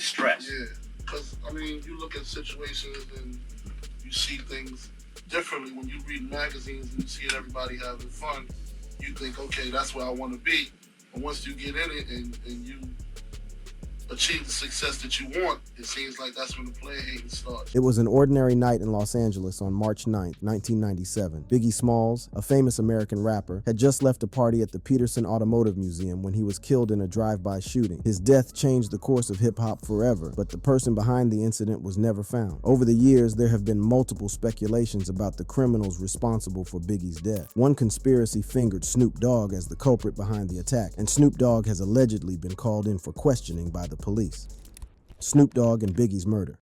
stress. Yeah, because, I mean, you look at situations and you see things differently. When you read magazines and you see everybody having fun, you think, okay, that's where I want to be. But once you get in it and you achieve the success that you want, it seems like that's when the player hating starts. It was an ordinary night in Los Angeles on March 9th, 1997. Biggie Smalls, a famous American rapper, had just left a party at the Peterson Automotive Museum when he was killed in a drive-by shooting. His death changed the course of hip-hop forever, but the person behind the incident was never found. Over the years, there have been multiple speculations about the criminals responsible for Biggie's death. One conspiracy fingered Snoop Dogg as the culprit behind the attack, and Snoop Dogg has allegedly been called in for questioning by the police. Snoop Dogg and Biggie's murder.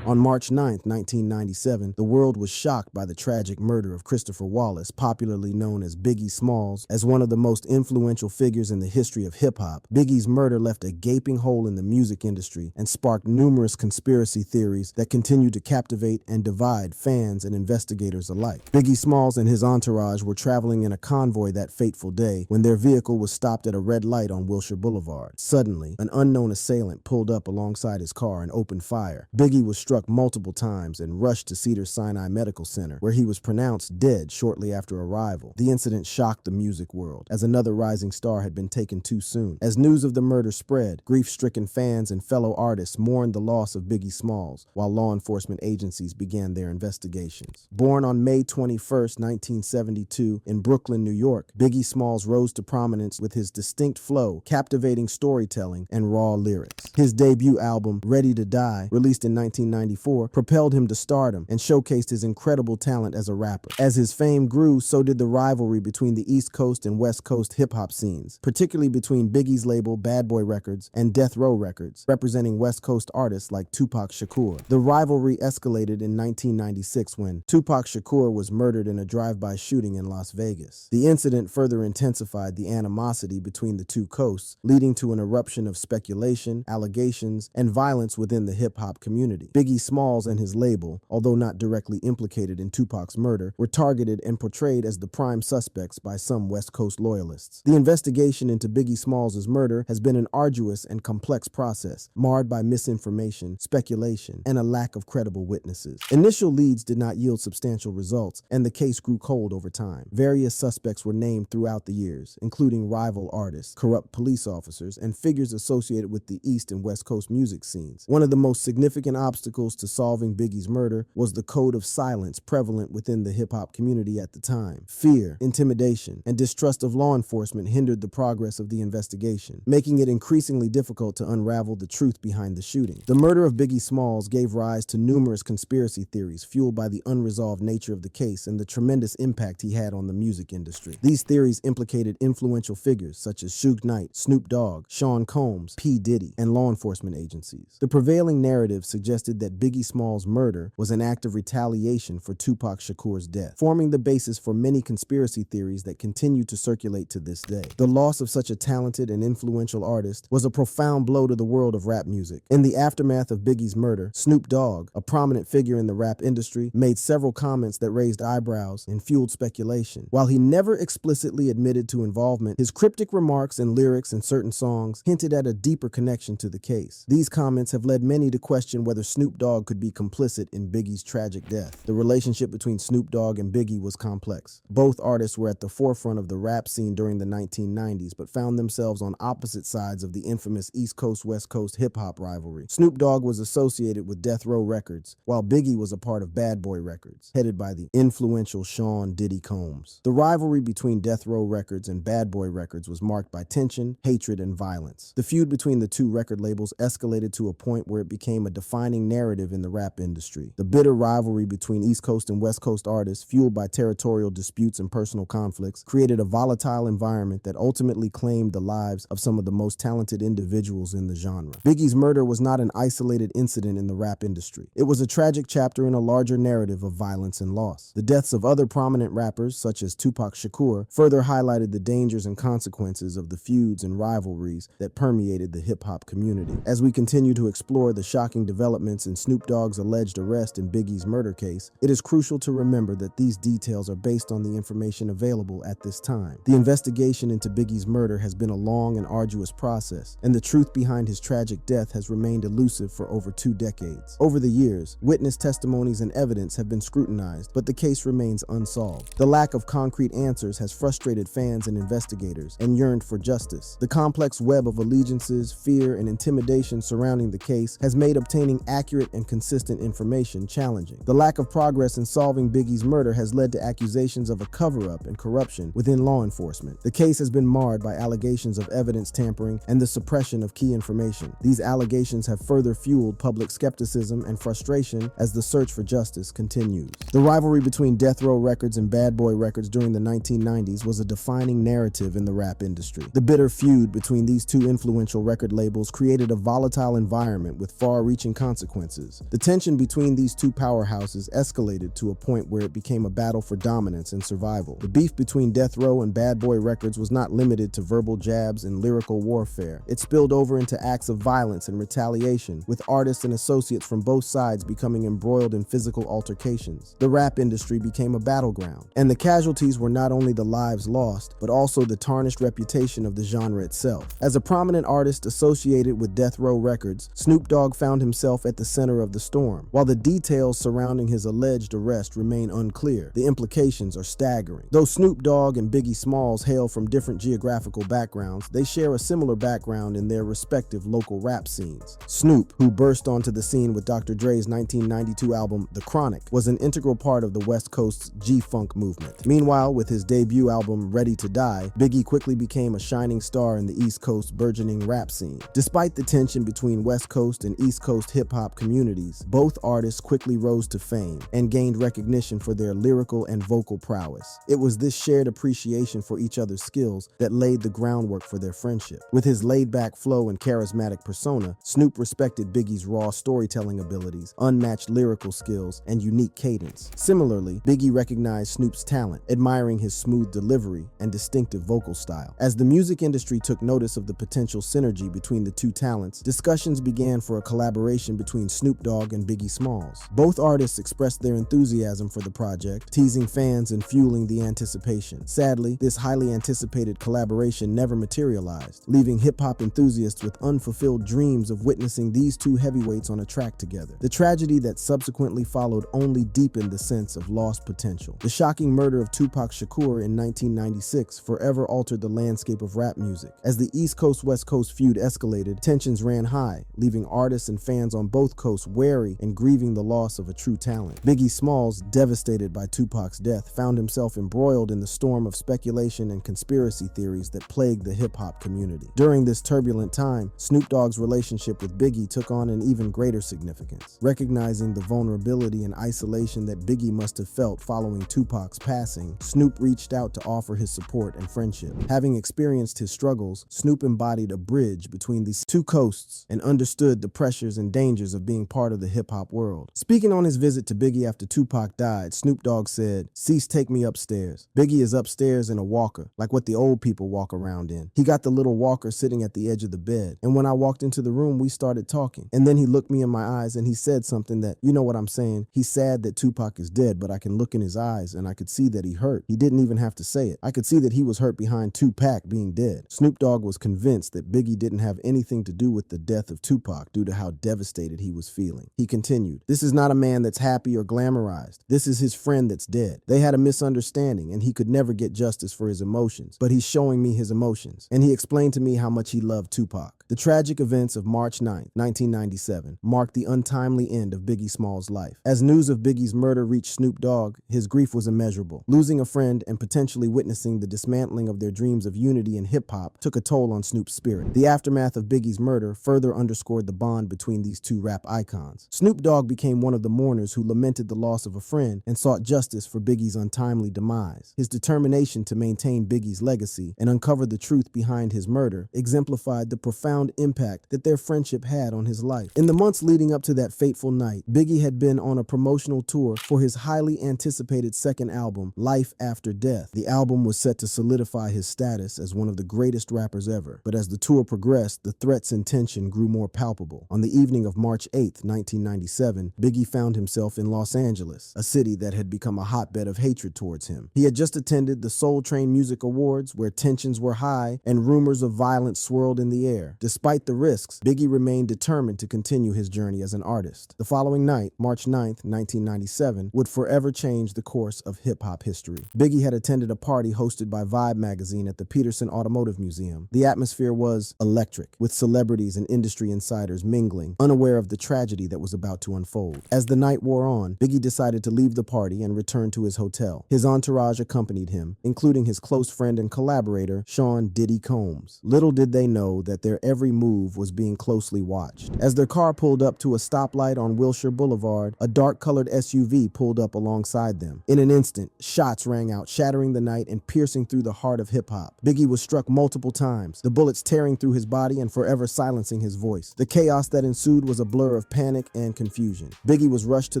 On March 9, 1997, the world was shocked by the tragic murder of Christopher Wallace, popularly known as Biggie Smalls. As one of the most influential figures in the history of hip-hop, Biggie's murder left a gaping hole in the music industry and sparked numerous conspiracy theories that continue to captivate and divide fans and investigators alike. Biggie Smalls and his entourage were traveling in a convoy that fateful day when their vehicle was stopped at a red light on Wilshire Boulevard. Suddenly, an unknown assailant pulled up alongside his car and opened fire. Biggie was struck multiple times and rushed to Cedars-Sinai Medical Center, where he was pronounced dead shortly after arrival. The incident shocked the music world, as another rising star had been taken too soon. As news of the murder spread, grief-stricken fans and fellow artists mourned the loss of Biggie Smalls, while law enforcement agencies began their investigations. Born on May 21, 1972, in Brooklyn, New York, Biggie Smalls rose to prominence with his distinct flow, captivating storytelling, and raw lyrics. His debut album, Ready to Die, released in 1994, propelled him to stardom and showcased his incredible talent as a rapper. As his fame grew, so did the rivalry between the East Coast and West Coast hip-hop scenes, particularly between Biggie's label Bad Boy Records and Death Row Records, representing West Coast artists like Tupac Shakur. The rivalry escalated in 1996 when Tupac Shakur was murdered in a drive-by shooting in Las Vegas. The incident further intensified the animosity between the two coasts, leading to an eruption of speculation, allegations, and violence within the hip-hop community. Biggie Smalls and his label, although not directly implicated in Tupac's murder, were targeted and portrayed as the prime suspects by some West Coast loyalists. The investigation into Biggie Smalls' murder has been an arduous and complex process, marred by misinformation, speculation, and a lack of credible witnesses. Initial leads did not yield substantial results, and the case grew cold over time. Various suspects were named throughout the years, including rival artists, corrupt police officers, and figures associated with the East and West Coast music scenes. One of the most significant obstacles to solving Biggie's murder was the code of silence prevalent within the hip-hop community at the time. Fear, intimidation, and distrust of law enforcement hindered the progress of the investigation, making it increasingly difficult to unravel the truth behind the shooting. The murder of Biggie Smalls gave rise to numerous conspiracy theories fueled by the unresolved nature of the case and the tremendous impact he had on the music industry. These theories implicated influential figures such as Suge Knight, Snoop Dogg, Sean Combs, P. Diddy, and law enforcement agencies. The prevailing narrative suggested that Biggie Smalls' murder was an act of retaliation for Tupac Shakur's death, forming the basis for many conspiracy theories that continue to circulate to this day. The loss of such a talented and influential artist was a profound blow to the world of rap music. In the aftermath of Biggie's murder, Snoop Dogg, a prominent figure in the rap industry, made several comments that raised eyebrows and fueled speculation. While he never explicitly admitted to involvement, his cryptic remarks and lyrics in certain songs hinted at a deeper connection to the case. These comments have led many to question whether Snoop Dogg could be complicit in Biggie's tragic death. The relationship between Snoop Dogg and Biggie was complex. Both artists were at the forefront of the rap scene during the 1990s, but found themselves on opposite sides of the infamous East Coast-West Coast hip-hop rivalry. Snoop Dogg was associated with Death Row Records, while Biggie was a part of Bad Boy Records, headed by the influential Sean Diddy Combs. The rivalry between Death Row Records and Bad Boy Records was marked by tension, hatred, and violence. The feud between the two record labels escalated to a point where it became a defining narrative in the rap industry. The bitter rivalry between East Coast and West Coast artists, fueled by territorial disputes and personal conflicts, created a volatile environment that ultimately claimed the lives of some of the most talented individuals in the genre. Biggie's murder was not an isolated incident in the rap industry. It was a tragic chapter in a larger narrative of violence and loss. The deaths of other prominent rappers, such as Tupac Shakur, further highlighted the dangers and consequences of the feuds and rivalries that permeated the hip-hop community. As we continue to explore the shocking developments in Snoop Dogg's alleged arrest in Biggie's murder case, it is crucial to remember that these details are based on the information available at this time. The investigation into Biggie's murder has been a long and arduous process, and the truth behind his tragic death has remained elusive for over 2 decades. Over the years, witness testimonies and evidence have been scrutinized, but the case remains unsolved. The lack of concrete answers has frustrated fans and investigators and yearned for justice. The complex web of allegiances, fear, and intimidation surrounding the case has made obtaining accurate and consistent information challenging. The lack of progress in solving Biggie's murder has led to accusations of a cover-up and corruption within law enforcement. The case has been marred by allegations of evidence tampering and the suppression of key information. These allegations have further fueled public skepticism and frustration as the search for justice continues. The rivalry between Death Row Records and Bad Boy Records during the 1990s was a defining narrative in the rap industry. The bitter feud between these two influential record labels created a volatile environment with far-reaching consequences. The tension between these two powerhouses escalated to a point where it became a battle for dominance and survival. The beef between Death Row and Bad Boy Records was not limited to verbal jabs and lyrical warfare. It spilled over into acts of violence and retaliation, with artists and associates from both sides becoming embroiled in physical altercations. The rap industry became a battleground, and the casualties were not only the lives lost, but also the tarnished reputation of the genre itself. As a prominent artist associated with Death Row Records, Snoop Dogg found himself at the center of the storm. While the details surrounding his alleged arrest remain unclear, the implications are staggering. Though Snoop Dogg and Biggie Smalls hail from different geographical backgrounds, they share a similar background in their respective local rap scenes. Snoop, who burst onto the scene with Dr. Dre's 1992 album The Chronic, was an integral part of the West Coast's G-Funk movement. Meanwhile, with his debut album Ready to Die, Biggie quickly became a shining star in the East Coast's burgeoning rap scene. Despite the tension between West Coast and East Coast hip-hop communities, both artists quickly rose to fame and gained recognition for their lyrical and vocal prowess. It was this shared appreciation for each other's skills that laid the groundwork for their friendship. With his laid-back flow and charismatic persona, Snoop respected Biggie's raw storytelling abilities, unmatched lyrical skills, and unique cadence. Similarly, Biggie recognized Snoop's talent, admiring his smooth delivery and distinctive vocal style. As the music industry took notice of the potential synergy between the two talents, discussions began for a collaboration between Snoop Dogg and Biggie Smalls. Both artists expressed their enthusiasm for the project, teasing fans and fueling the anticipation. Sadly, this highly anticipated collaboration never materialized, leaving hip-hop enthusiasts with unfulfilled dreams of witnessing these two heavyweights on a track together. The tragedy that subsequently followed only deepened the sense of lost potential. The shocking murder of Tupac Shakur in 1996 forever altered the landscape of rap music. As the East Coast-West Coast feud escalated, tensions ran high, leaving artists and fans on both coasts wary and grieving the loss of a true talent. Biggie Smalls, devastated by Tupac's death, found himself embroiled in the storm of speculation and conspiracy theories that plagued the hip-hop community. During this turbulent time, Snoop Dogg's relationship with Biggie took on an even greater significance. Recognizing the vulnerability and isolation that Biggie must have felt following Tupac's passing, Snoop reached out to offer his support and friendship. Having experienced his struggles, Snoop embodied a bridge between these two coasts and understood the pressures and dangers of being part of the hip-hop world. Speaking on his visit to Biggie after Tupac died, Snoop Dogg said, "Cease, take me upstairs. Biggie is upstairs in a walker, like what the old people walk around in. He got the little walker sitting at the edge of the bed, and when I walked into the room, we started talking. And then he looked me in my eyes and he said something that, you know what I'm saying? He's sad that Tupac is dead, but I can look in his eyes and I could see that he hurt. He didn't even have to say it. I could see that he was hurt behind Tupac being dead." Snoop Dogg was convinced that Biggie didn't have anything to do with the death of Tupac due to how devastated he was feeling. He continued, "This is not a man that's happy or glamorized. This is his friend that's dead. They had a misunderstanding and he could never get justice for his emotions, but he's showing me his emotions." And he explained to me how much he loved Tupac. The tragic events of March 9, 1997, marked the untimely end of Biggie Smalls' life. As news of Biggie's murder reached Snoop Dogg, his grief was immeasurable. Losing a friend and potentially witnessing the dismantling of their dreams of unity in hip-hop took a toll on Snoop's spirit. The aftermath of Biggie's murder further underscored the bond between these two rap icons. Snoop Dogg became one of the mourners who lamented the loss of a friend and sought justice for Biggie's untimely demise. His determination to maintain Biggie's legacy and uncover the truth behind his murder exemplified the profound profound impact that their friendship had on his life. In the months leading up to that fateful night, Biggie had been on a promotional tour for his highly anticipated second album, Life After Death. The album was set to solidify his status as one of the greatest rappers ever, but as the tour progressed, the threats and tension grew more palpable. On the evening of March 8, 1997, Biggie found himself in Los Angeles, a city that had become a hotbed of hatred towards him. He had just attended the Soul Train Music Awards, where tensions were high and rumors of violence swirled in the air. Despite the risks, Biggie remained determined to continue his journey as an artist. The following night, March 9, 1997, would forever change the course of hip-hop history. Biggie had attended a party hosted by Vibe magazine at the Peterson Automotive Museum. The atmosphere was electric, with celebrities and industry insiders mingling, unaware of the tragedy that was about to unfold. As the night wore on, Biggie decided to leave the party and return to his hotel. His entourage accompanied him, including his close friend and collaborator, Sean Diddy Combs. Little did they know that their every move was being closely watched. As their car pulled up to a stoplight on Wilshire Boulevard, a dark-colored SUV pulled up alongside them. In an instant, shots rang out, shattering the night and piercing through the heart of hip-hop. Biggie was struck multiple times, the bullets tearing through his body and forever silencing his voice. The chaos that ensued was a blur of panic and confusion. Biggie was rushed to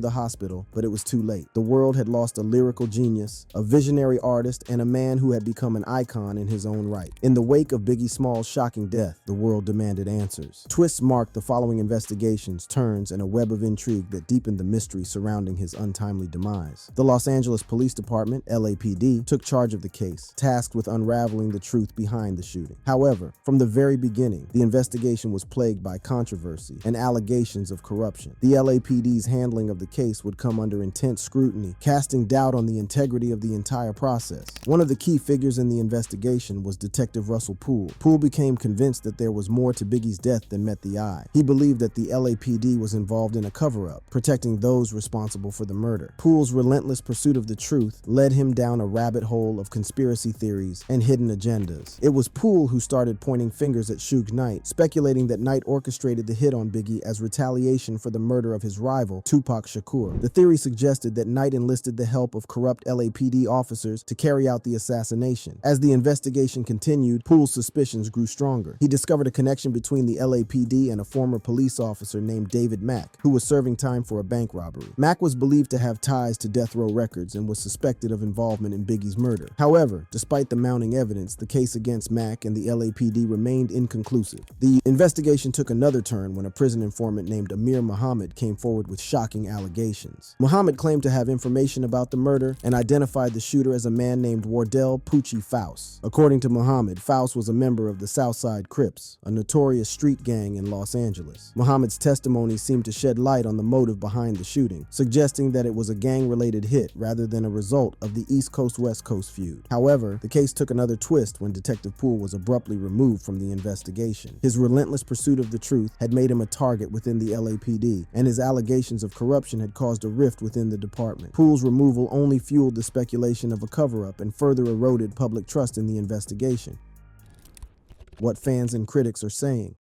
the hospital, but it was too late. The world had lost a lyrical genius, a visionary artist, and a man who had become an icon in his own right. In the wake of Biggie Smalls' shocking death, the world demanded answers. Twists marked the following investigations, turns, and a web of intrigue that deepened the mystery surrounding his untimely demise. The Los Angeles Police Department, LAPD, took charge of the case, tasked with unraveling the truth behind the shooting. However, from the very beginning, the investigation was plagued by controversy and allegations of corruption. The LAPD's handling of the case would come under intense scrutiny, casting doubt on the integrity of the entire process. One of the key figures in the investigation was Detective Russell Poole. Poole became convinced that there was more to Biggie's death than met the eye. He believed that the LAPD was involved in a cover-up, protecting those responsible for the murder. Poole's relentless pursuit of the truth led him down a rabbit hole of conspiracy theories and hidden agendas. It was Poole who started pointing fingers at Suge Knight, speculating that Knight orchestrated the hit on Biggie as retaliation for the murder of his rival, Tupac Shakur. The theory suggested that Knight enlisted the help of corrupt LAPD officers to carry out the assassination. As the investigation continued, Poole's suspicions grew stronger. He discovered a connection between the LAPD and a former police officer named David Mack, who was serving time for a bank robbery. Mack was believed to have ties to Death Row Records and was suspected of involvement in Biggie's murder. However, despite the mounting evidence, the case against Mack and the LAPD remained inconclusive. The investigation took another turn when a prison informant named Amir Muhammad came forward with shocking allegations. Muhammad claimed to have information about the murder and identified the shooter as a man named Wardell Poochie Faust. According to Muhammad, Faust was a member of the Southside Crips, a notorious street gang in Los Angeles. Muhammad's testimony seemed to shed light on the motive behind the shooting, suggesting that it was a gang-related hit rather than a result of the East Coast-West Coast feud. However, the case took another twist when Detective Poole was abruptly removed from the investigation. His relentless pursuit of the truth had made him a target within the LAPD, and his allegations of corruption had caused a rift within the department. Poole's removal only fueled the speculation of a cover-up and further eroded public trust in the investigation. What fans and critics are saying.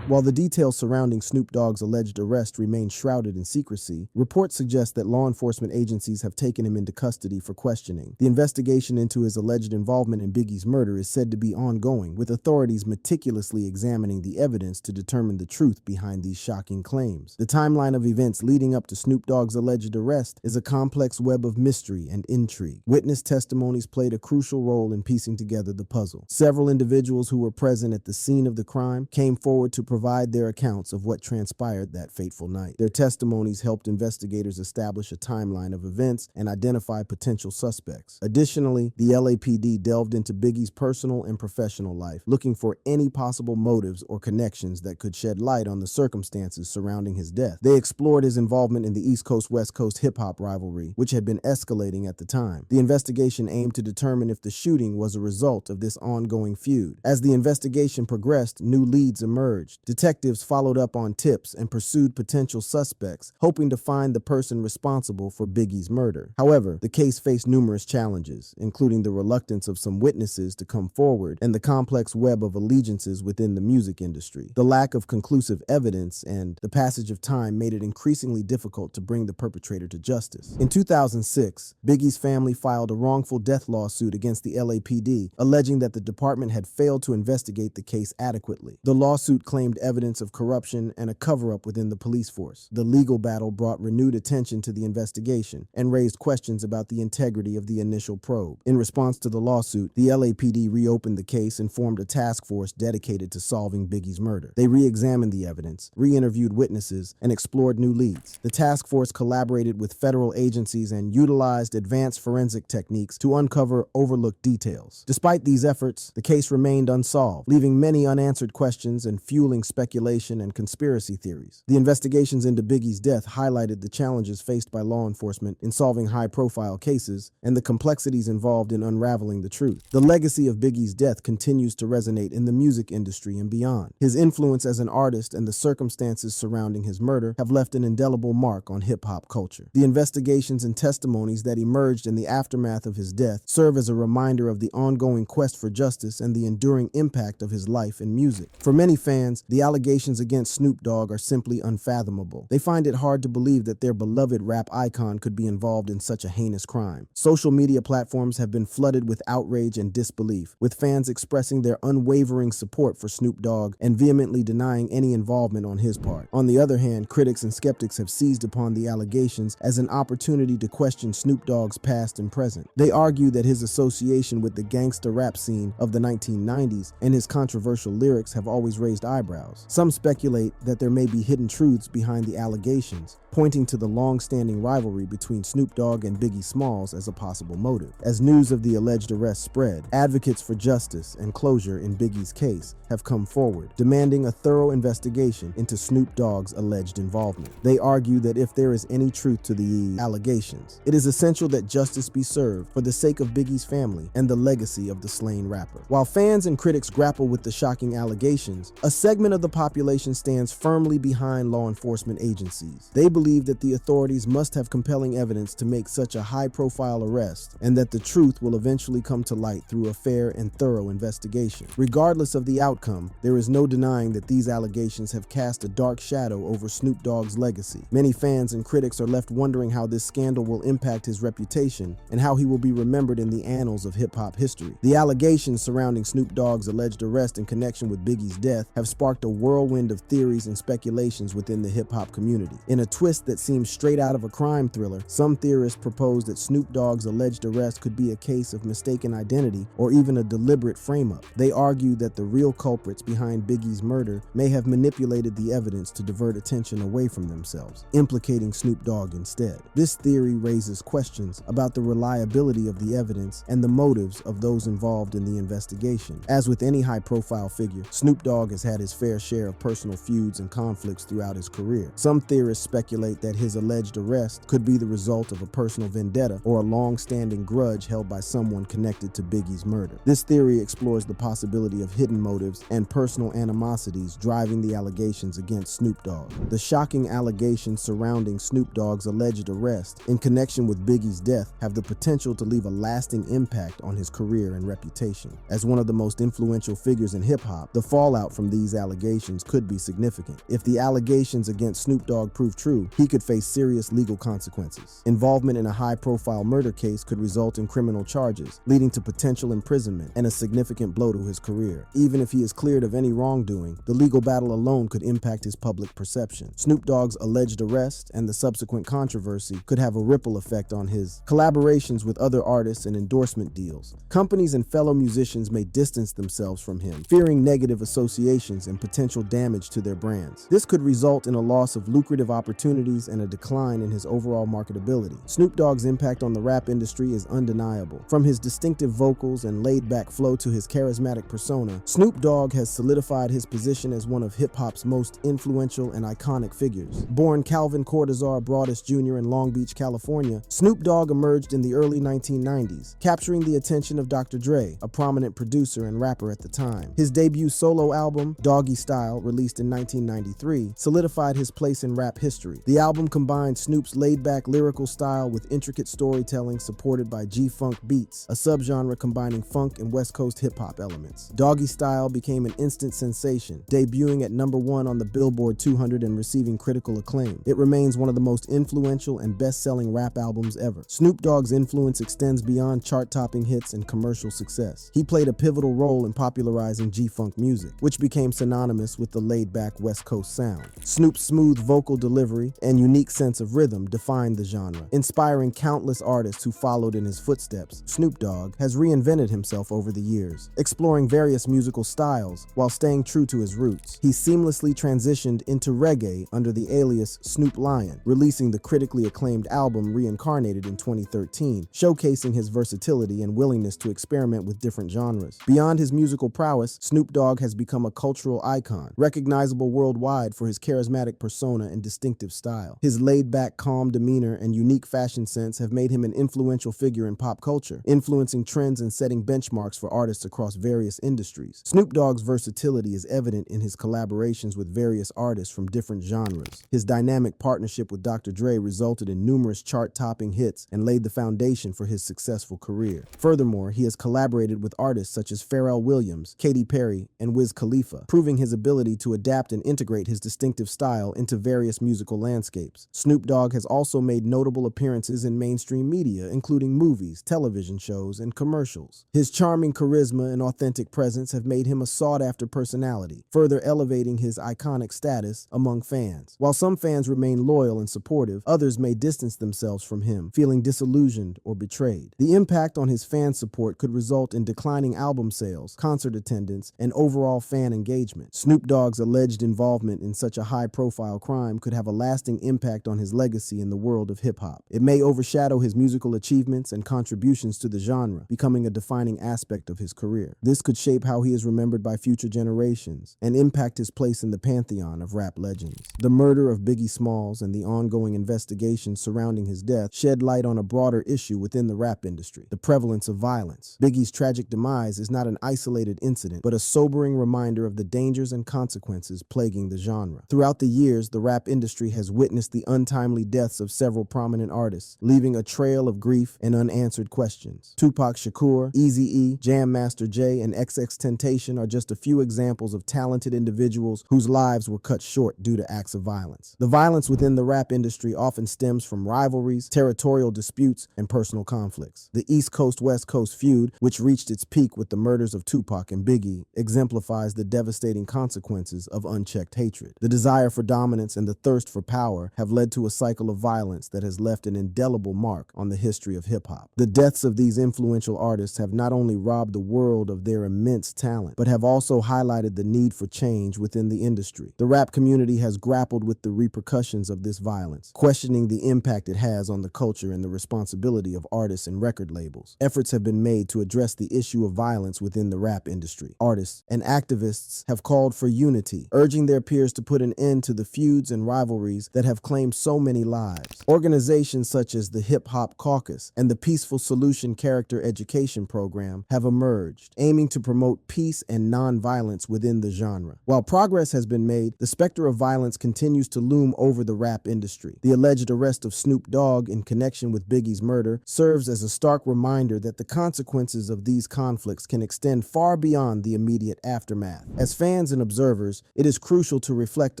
While the details surrounding Snoop Dogg's alleged arrest remain shrouded in secrecy, reports suggest that law enforcement agencies have taken him into custody for questioning. The investigation into his alleged involvement in Biggie's murder is said to be ongoing, with authorities meticulously examining the evidence to determine the truth behind these shocking claims. The timeline of events leading up to Snoop Dogg's alleged arrest is a complex web of mystery and intrigue. Witness testimonies played a crucial role in piecing together the puzzle. Several individuals who were present at the scene of the crime came forward to provide their accounts of what transpired that fateful night. Their testimonies helped investigators establish a timeline of events and identify potential suspects. Additionally, the LAPD delved into Biggie's personal and professional life, looking for any possible motives or connections that could shed light on the circumstances surrounding his death. They explored his involvement in the East Coast-West Coast hip-hop rivalry, which had been escalating at the time. The investigation aimed to determine if the shooting was a result of this ongoing feud. As the investigation progressed, new leads emerged. Detectives followed up on tips and pursued potential suspects, hoping to find the person responsible for Biggie's murder. However, the case faced numerous challenges, including the reluctance of some witnesses to come forward and the complex web of allegiances within the music industry. The lack of conclusive evidence and the passage of time made it increasingly difficult to bring the perpetrator to justice. In 2006, Biggie's family filed a wrongful death lawsuit against the LAPD, alleging that the department had failed to investigate the case adequately. The lawsuit claimed evidence of corruption and a cover-up within the police force. The legal battle brought renewed attention to the investigation and raised questions about the integrity of the initial probe. In response to the lawsuit, the LAPD reopened the case and formed a task force dedicated to solving Biggie's murder. They re-examined the evidence, re-interviewed witnesses, and explored new leads. The task force collaborated with federal agencies and utilized advanced forensic techniques to uncover overlooked details. Despite these efforts, the case remained unsolved, leaving many unanswered questions and fueling speculation and conspiracy theories. The investigations into Biggie's death highlighted the challenges faced by law enforcement in solving high-profile cases and the complexities involved in unraveling the truth. The legacy of Biggie's death continues to resonate in the music industry and beyond. His influence as an artist and the circumstances surrounding his murder have left an indelible mark on hip-hop culture. The investigations and testimonies that emerged in the aftermath of his death serve as a reminder of the ongoing quest for justice and the enduring impact of his life in music. For many fans, the allegations against Snoop Dogg are simply unfathomable. They find it hard to believe that their beloved rap icon could be involved in such a heinous crime. Social media platforms have been flooded with outrage and disbelief, with fans expressing their unwavering support for Snoop Dogg and vehemently denying any involvement on his part. On the other hand, critics and skeptics have seized upon the allegations as an opportunity to question Snoop Dogg's past and present. They argue that his association with the gangsta rap scene of the 1990s and his controversial lyrics have always raised eyebrows. Some speculate that there may be hidden truths behind the allegations, pointing to the long-standing rivalry between Snoop Dogg and Biggie Smalls as a possible motive. As news of the alleged arrest spread, advocates for justice and closure in Biggie's case have come forward, demanding a thorough investigation into Snoop Dogg's alleged involvement. They argue that if there is any truth to the allegations, it is essential that justice be served for the sake of Biggie's family and the legacy of the slain rapper. While fans and critics grapple with the shocking allegations, a segment of the population stands firmly behind law enforcement agencies. They believe that the authorities must have compelling evidence to make such a high-profile arrest, and that the truth will eventually come to light through a fair and thorough investigation. Regardless of the outcome, there is no denying that these allegations have cast a dark shadow over Snoop Dogg's legacy. Many fans and critics are left wondering how this scandal will impact his reputation and how he will be remembered in the annals of hip-hop history. The allegations surrounding Snoop Dogg's alleged arrest in connection with Biggie's death have sparked a whirlwind of theories and speculations within the hip-hop community. In a twist that seems straight out of a crime thriller, some theorists propose that Snoop Dogg's alleged arrest could be a case of mistaken identity or even a deliberate frame-up. They argue that the real culprits behind Biggie's murder may have manipulated the evidence to divert attention away from themselves, implicating Snoop Dogg instead. This theory raises questions about the reliability of the evidence and the motives of those involved in the investigation. As with any high-profile figure, Snoop Dogg has had his fair share of personal feuds and conflicts throughout his career. Some theorists speculate that his alleged arrest could be the result of a personal vendetta or a long-standing grudge held by someone connected to Biggie's murder. This theory explores the possibility of hidden motives and personal animosities driving the allegations against Snoop Dogg. The shocking allegations surrounding Snoop Dogg's alleged arrest in connection with Biggie's death have the potential to leave a lasting impact on his career and reputation. As one of the most influential figures in hip-hop, the fallout from these allegations could be significant. If the allegations against Snoop Dogg prove true, he could face serious legal consequences. Involvement in a high-profile murder case could result in criminal charges, leading to potential imprisonment and a significant blow to his career. Even if he is cleared of any wrongdoing, the legal battle alone could impact his public perception. Snoop Dogg's alleged arrest and the subsequent controversy could have a ripple effect on his collaborations with other artists and endorsement deals. Companies and fellow musicians may distance themselves from him, fearing negative associations and potential damage to their brands. This could result in a loss of lucrative opportunities and a decline in his overall marketability. Snoop Dogg's impact on the rap industry is undeniable. From his distinctive vocals and laid-back flow to his charismatic persona, Snoop Dogg has solidified his position as one of hip-hop's most influential and iconic figures. Born Calvin Cortazar Broadus Jr. in Long Beach, California, Snoop Dogg emerged in the early 1990s, capturing the attention of Dr. Dre, a prominent producer and rapper at the time. His debut solo album, Dogg Doggy Style, released in 1993, solidified his place in rap history. The album combined Snoop's laid-back lyrical style with intricate storytelling supported by G-Funk beats, a subgenre combining funk and West Coast hip-hop elements. Doggy Style became an instant sensation, debuting at #1 on the Billboard 200 and receiving critical acclaim. It remains one of the most influential and best-selling rap albums ever. Snoop Dogg's influence extends beyond chart-topping hits and commercial success. He played a pivotal role in popularizing G-Funk music, which became synonymous with the laid-back West Coast sound. Snoop's smooth vocal delivery and unique sense of rhythm defined the genre, inspiring countless artists who followed in his footsteps. Snoop Dogg has reinvented himself over the years, exploring various musical styles while staying true to his roots. He seamlessly transitioned into reggae under the alias Snoop Lion, releasing the critically acclaimed album Reincarnated in 2013, showcasing his versatility and willingness to experiment with different genres. Beyond his musical prowess, Snoop Dogg has become a cultural icon, recognizable worldwide for his charismatic persona and distinctive style. His laid-back, calm demeanor and unique fashion sense have made him an influential figure in pop culture, influencing trends and setting benchmarks for artists across various industries. Snoop Dogg's versatility is evident in his collaborations with various artists from different genres. His dynamic partnership with Dr. Dre resulted in numerous chart-topping hits and laid the foundation for his successful career. Furthermore, he has collaborated with artists such as Pharrell Williams, Katy Perry, and Wiz Khalifa, proving his ability to adapt and integrate his distinctive style into various musical landscapes. Snoop Dogg has also made notable appearances in mainstream media, including movies, television shows, and commercials. His charming charisma and authentic presence have made him a sought-after personality, further elevating his iconic status among fans. While some fans remain loyal and supportive, others may distance themselves from him, feeling disillusioned or betrayed. The impact on his fan support could result in declining album sales, concert attendance, and overall fan engagement. Snoop Dogg's alleged involvement in such a high-profile crime could have a lasting impact on his legacy in the world of hip-hop. It may overshadow his musical achievements and contributions to the genre, becoming a defining aspect of his career. This could shape how he is remembered by future generations and impact his place in the pantheon of rap legends. The murder of Biggie Smalls and the ongoing investigations surrounding his death shed light on a broader issue within the rap industry: the prevalence of violence. Biggie's tragic demise is not an isolated incident, but a sobering reminder of the dangers and consequences plaguing the genre. Throughout the years, the rap industry has witnessed the untimely deaths of several prominent artists, leaving a trail of grief and unanswered questions. Tupac Shakur, Eazy-E, Jam Master Jay, and XXXTentacion are just a few examples of talented individuals whose lives were cut short due to acts of violence. The violence within the rap industry often stems from rivalries, territorial disputes, and personal conflicts. The East Coast-West Coast feud, which reached its peak with the murders of Tupac and Biggie, exemplifies the devastating consequences of unchecked hatred. The desire for dominance and the thirst for power have led to a cycle of violence that has left an indelible mark on the history of hip-hop. The deaths of these influential artists have not only robbed the world of their immense talent, but have also highlighted the need for change within the industry. The rap community has grappled with the repercussions of this violence, questioning the impact it has on the culture and the responsibility of artists and record labels. Efforts have been made to address the issue of violence within the rap industry. Artists and activists have called for unity, urging their peers to put an end to the feuds and rivalries that have claimed so many lives. Organizations such as the Hip Hop Caucus and the Peaceful Solution Character Education Program have emerged, aiming to promote peace and nonviolence within the genre. While progress has been made, the specter of violence continues to loom over the rap industry. The alleged arrest of Snoop Dogg in connection with Biggie's murder serves as a stark reminder that the consequences of these conflicts can extend far beyond the immediate aftermath. As fans and observers, it is crucial to reflect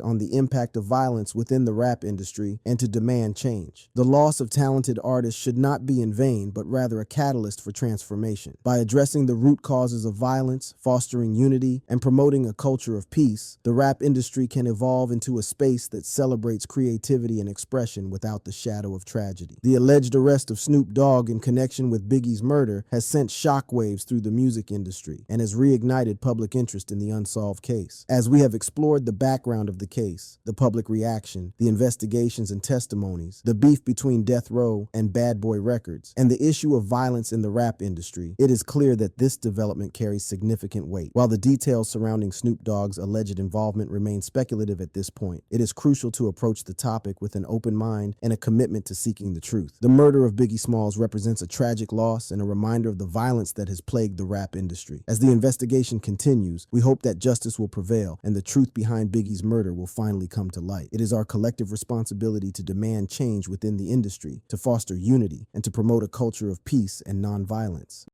on the impact of violence within the rap industry and to demand change. The loss of talented artists should not be in vain, but rather a catalyst for transformation. By addressing the root causes of violence, fostering unity, and promoting a culture of peace, the rap industry can evolve into a space that celebrates creativity and expression without the shadow of tragedy. The alleged arrest of Snoop Dogg in connection with Biggie's murder has sent shockwaves through the music industry and has reignited public interest in the unsolved case. As we have explored the background of the case, the public reaction, the investigations and testimonies, the beef between Death Row and Bad Boy Records, and the issue of violence in the rap industry, it is clear that this development carries significant weight. While the details surrounding Snoop Dogg's alleged involvement remain speculative at this point, it is crucial to approach the topic with an open mind and a commitment to seeking the truth. The murder of Biggie Smalls represents a tragic loss and a reminder of the violence that has plagued the rap industry. As the investigation continues, we hope that justice justice will prevail and the truth behind Biggie's murder will finally come to light. It is our collective responsibility to demand change within the industry, to foster unity, and to promote a culture of peace and nonviolence.